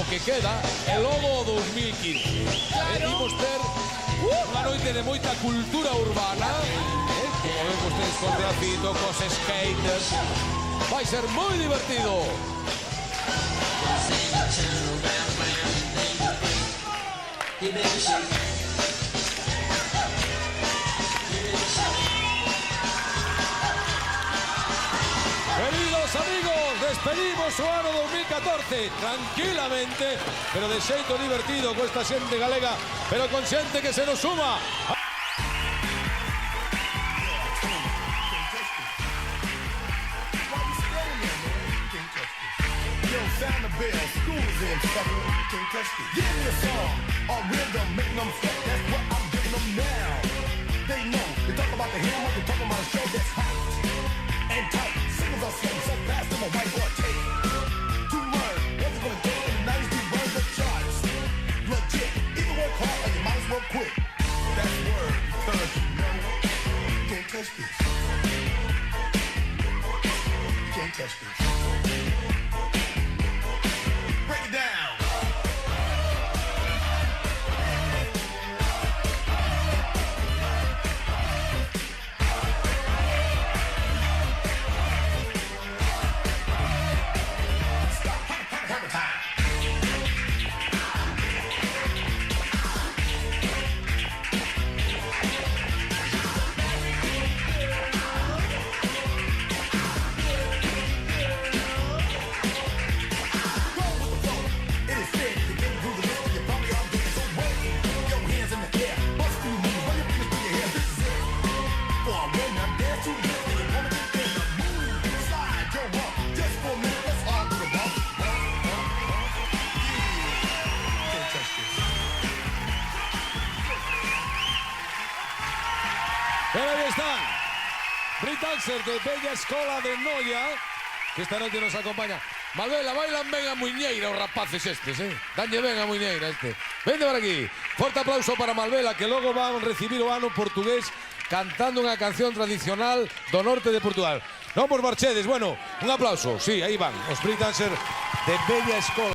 O que queda é logo o 2015. Imos ter unha noite de moita cultura urbana. Como ven vostedes con grafito, cos skaters. Vai ser moi divertido. Queridos amigos, despedimos o ano 2014 tranquilamente, pero de xeito divertido con esta xente galega, pero con xente que se nos suma. Sound the bell, school is in, sucker. Can't touch it. Give me a song, a rhythm, make them sweat. That's what I'm giving them now. They know, they talk about the hammer, they talk about a show that's hot and tight. Singles are slim, so fast, I'm a whiteboard tape. To learn, what's it gonna take in the 90s to burn the charts? Legit, either work hard or you might as well quit. That's word, because you know, you can't touch this. You can't touch this. Break it down. Stop. Hammer time. Pero ahí están, Breakdancers de Bella Escola de Noia, que esta noche nos acompaña. Malvela, bailan ben a muiñeira os rapaces estes, danlle ben a muiñeira este. Vende por aquí. Forte aplauso para Malvela, que logo van a recibir o ano portugués cantando unha canción tradicional do norte de Portugal. Non vos marchedes, bueno, un aplauso. Sí, aí van, os Breakdancers de Bella Escola.